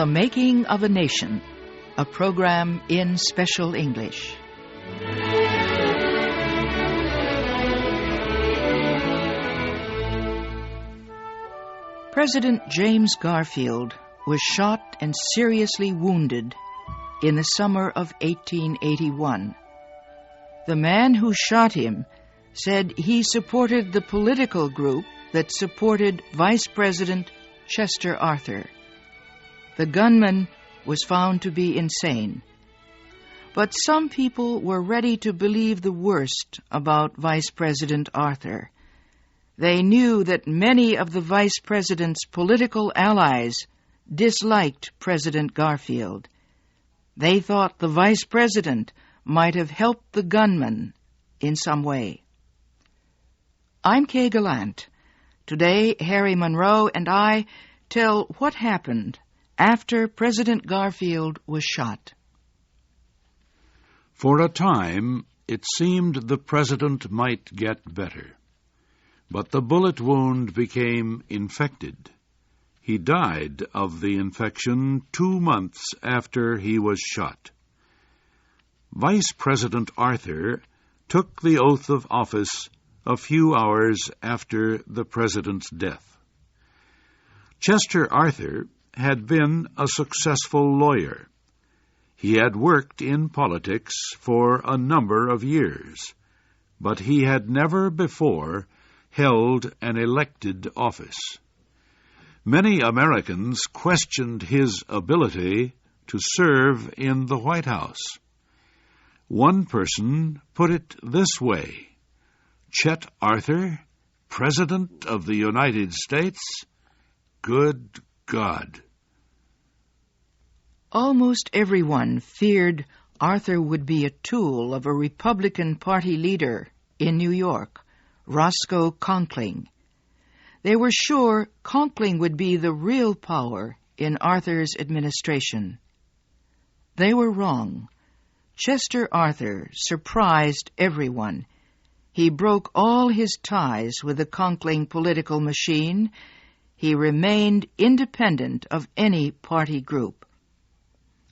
The Making of a Nation, a program in special English. President James Garfield was shot and seriously wounded in the summer of 1881. The man who shot him said he supported the political group that supported Vice President Chester Arthur. The gunman was found to be insane. But some people were ready to believe the worst about Vice President Arthur. They knew that many of the Vice President's political allies disliked President Garfield. They thought the Vice President might have helped the gunman in some way. I'm Kay Gallant. Today, Harry Monroe and I tell what happened after President Garfield was shot. For a time, it seemed the president might get better. But the bullet wound became infected. He died of the infection 2 months after he was shot. Vice President Arthur took the oath of office a few hours after the president's death. Chester Arthur had been a successful lawyer. He had worked in politics for a number of years, but he had never before held an elected office. Many Americans questioned his ability to serve in the White House. One person put it this way: Chet Arthur, President of the United States? Good God! Almost everyone feared Arthur would be a tool of a Republican Party leader in New York, Roscoe Conkling. They were sure Conkling would be the real power in Arthur's administration. They were wrong. Chester Arthur surprised everyone. He broke all his ties with the Conkling political machine. He remained independent of any party group.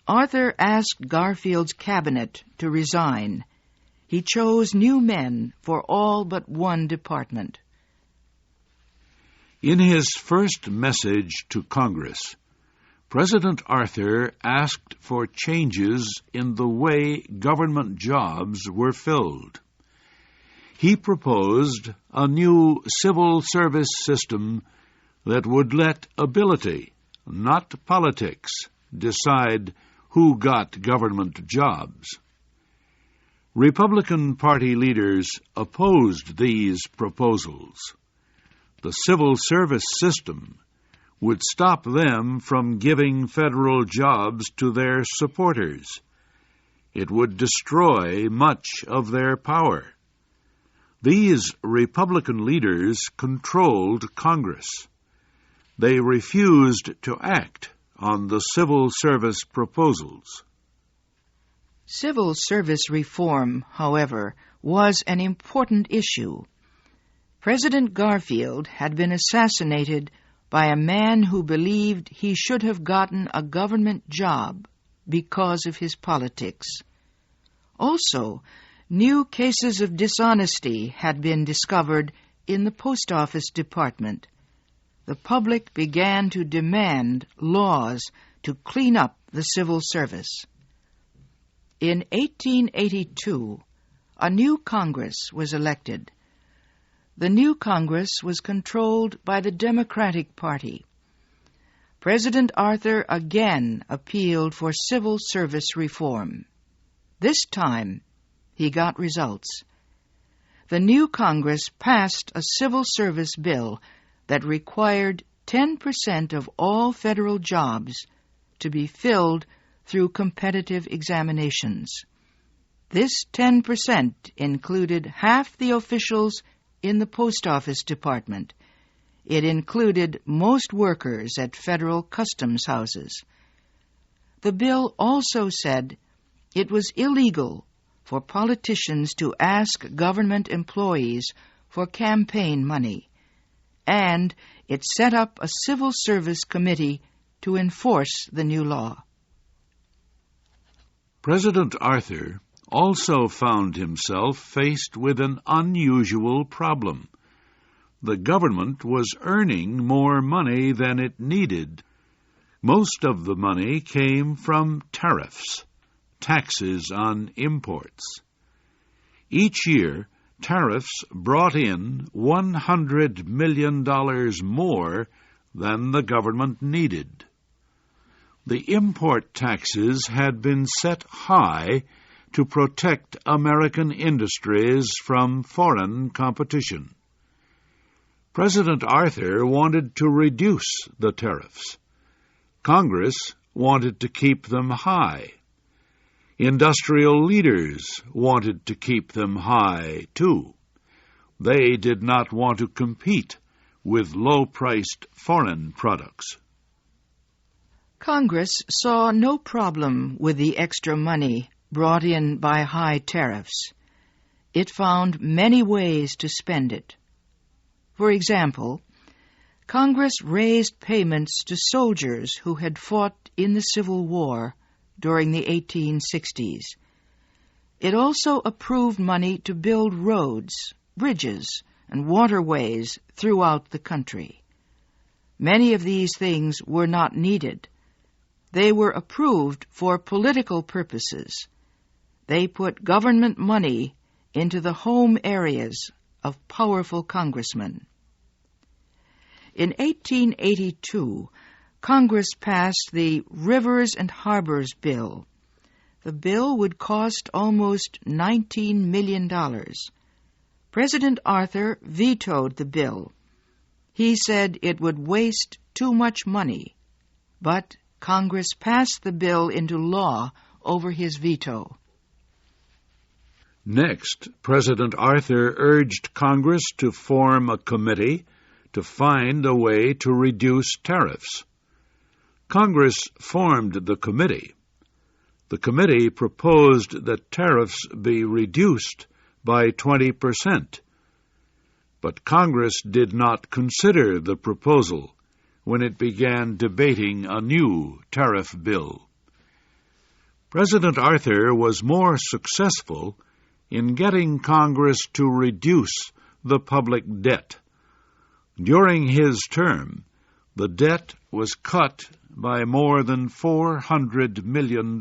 Arthur asked Garfield's cabinet to resign. He chose new men for all but one department. In his first message to Congress, President Arthur asked for changes in the way government jobs were filled. He proposed a new civil service system that would let ability, not politics, decide who got government jobs. Republican Party leaders opposed these proposals. The civil service system would stop them from giving federal jobs to their supporters. It would destroy much of their power. These Republican leaders controlled Congress. They refused to act on the civil service proposals. Civil service reform, however, was an important issue. President Garfield had been assassinated by a man who believed he should have gotten a government job because of his politics. Also, new cases of dishonesty had been discovered in the post office department. The public began to demand laws to clean up the civil service. In 1882, a new Congress was elected. The new Congress was controlled by the Democratic Party. President Arthur again appealed for civil service reform. This time, he got results. The new Congress passed a civil service bill that required 10% of all federal jobs to be filled through competitive examinations. This 10% included half the officials in the post office department. It included most workers at federal customs houses. The bill also said it was illegal for politicians to ask government employees for campaign money, and it set up a civil service committee to enforce the new law. President Arthur also found himself faced with an unusual problem. The government was earning more money than it needed. Most of the money came from tariffs, taxes on imports. Each year, tariffs brought in $100 million more than the government needed. The import taxes had been set high to protect American industries from foreign competition. President Arthur wanted to reduce the tariffs. Congress wanted to keep them high. Industrial leaders wanted to keep them high, too. They did not want to compete with low-priced foreign products. Congress saw no problem with the extra money brought in by high tariffs. It found many ways to spend it. For example, Congress raised payments to soldiers who had fought in the Civil War during the 1860s. It also approved money to build roads, bridges, and waterways throughout the country. Many of these things were not needed. They were approved for political purposes. They put government money into the home areas of powerful congressmen. In 1882, Congress passed the Rivers and Harbors Bill. The bill would cost almost $19 million. President Arthur vetoed the bill. He said it would waste too much money, but Congress passed the bill into law over his veto. Next, President Arthur urged Congress to form a committee to find a way to reduce tariffs. Congress formed the committee. The committee proposed that tariffs be reduced by 20%. But Congress did not consider the proposal when it began debating a new tariff bill. President Arthur was more successful in getting Congress to reduce the public debt. During his term, the debt was cut by more than $400 million.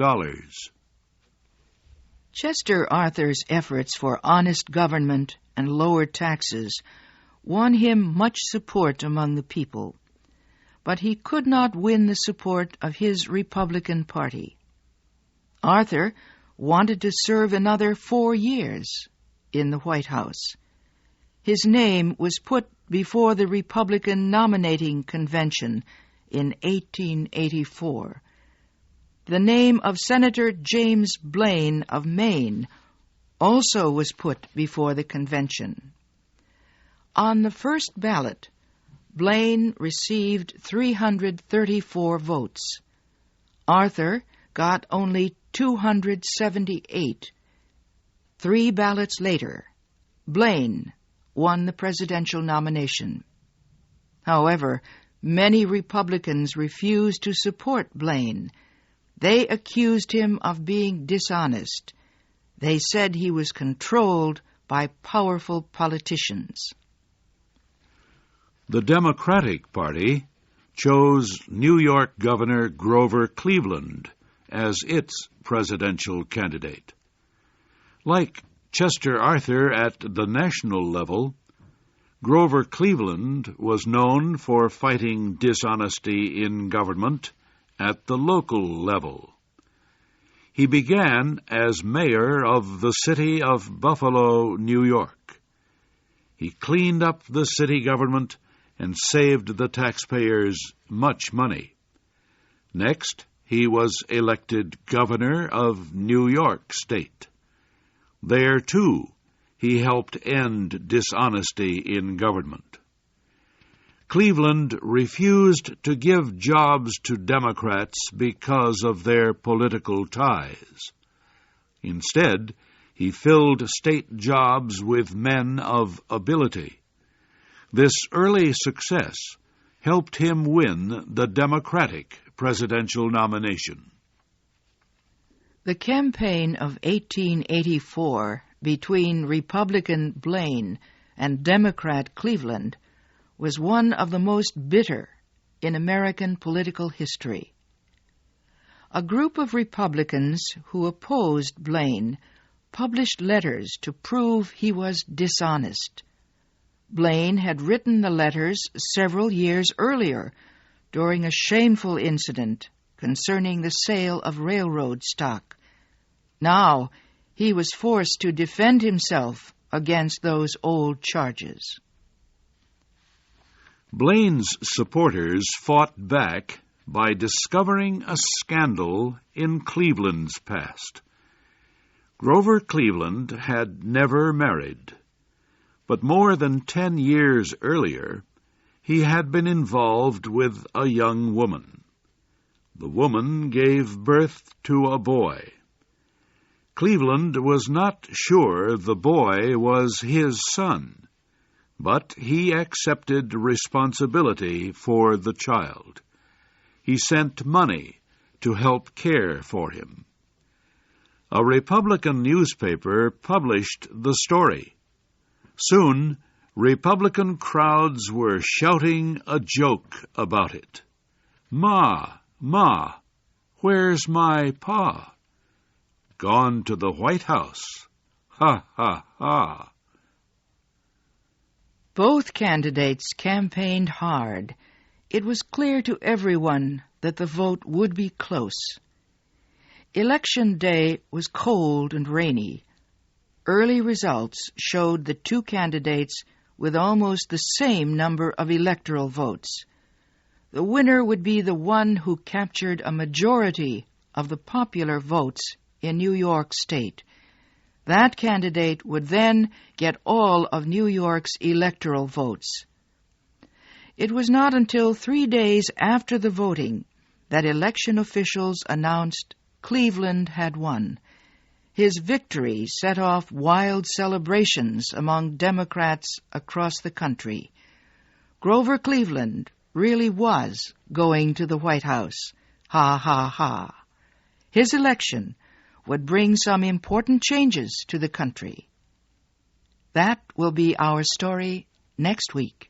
Chester Arthur's efforts for honest government and lower taxes won him much support among the people, but he could not win the support of his Republican Party. Arthur wanted to serve another 4 years in the White House. His name was put before the Republican nominating convention in 1884. The name of Senator James Blaine of Maine also was put before the convention. On the first ballot, Blaine received 334 votes. Arthur got only 278. 3 ballots later, Blaine won the presidential nomination. However, many Republicans refused to support Blaine. They accused him of being dishonest. They said he was controlled by powerful politicians. The Democratic Party chose New York Governor Grover Cleveland as its presidential candidate. Like Chester Arthur at the national level, Grover Cleveland was known for fighting dishonesty in government at the local level. He began as mayor of the city of Buffalo, New York. He cleaned up the city government and saved the taxpayers much money. Next, he was elected governor of New York State. There, too, he helped end dishonesty in government. Cleveland refused to give jobs to Democrats because of their political ties. Instead, he filled state jobs with men of ability. This early success helped him win the Democratic presidential nomination. The campaign of 1884 between Republican Blaine and Democrat Cleveland was one of the most bitter in American political history. A group of Republicans who opposed Blaine published letters to prove he was dishonest. Blaine had written the letters several years earlier during a shameful incident concerning the sale of railroad stock. Now he was forced to defend himself against those old charges. Blaine's supporters fought back by discovering a scandal in Cleveland's past. Grover Cleveland had never married, but more than 10 years earlier, he had been involved with a young woman. The woman gave birth to a boy. Cleveland was not sure the boy was his son, but he accepted responsibility for the child. He sent money to help care for him. A Republican newspaper published the story. Soon, Republican crowds were shouting a joke about it. "Ma, Ma, where's my pa? Gone to the White House. Ha, ha, ha." Both candidates campaigned hard. It was clear to everyone that the vote would be close. Election day was cold and rainy. Early results showed the two candidates with almost the same number of electoral votes. The winner would be the one who captured a majority of the popular votes in New York State. That candidate would then get all of New York's electoral votes. It was not until 3 days after the voting that election officials announced Cleveland had won. His victory set off wild celebrations among Democrats across the country. Grover Cleveland really was going to the White House. Ha, ha, ha. His election would bring some important changes to the country. That will be our story next week.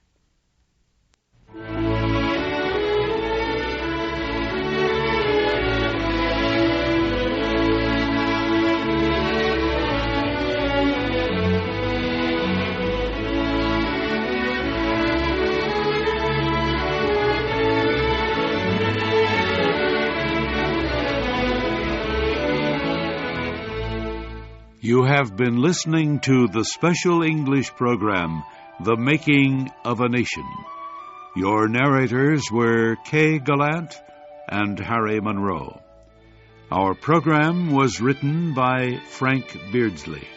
You have been listening to the special English program, The Making of a Nation. Your narrators were Kay Gallant and Harry Monroe. Our program was written by Frank Beardsley.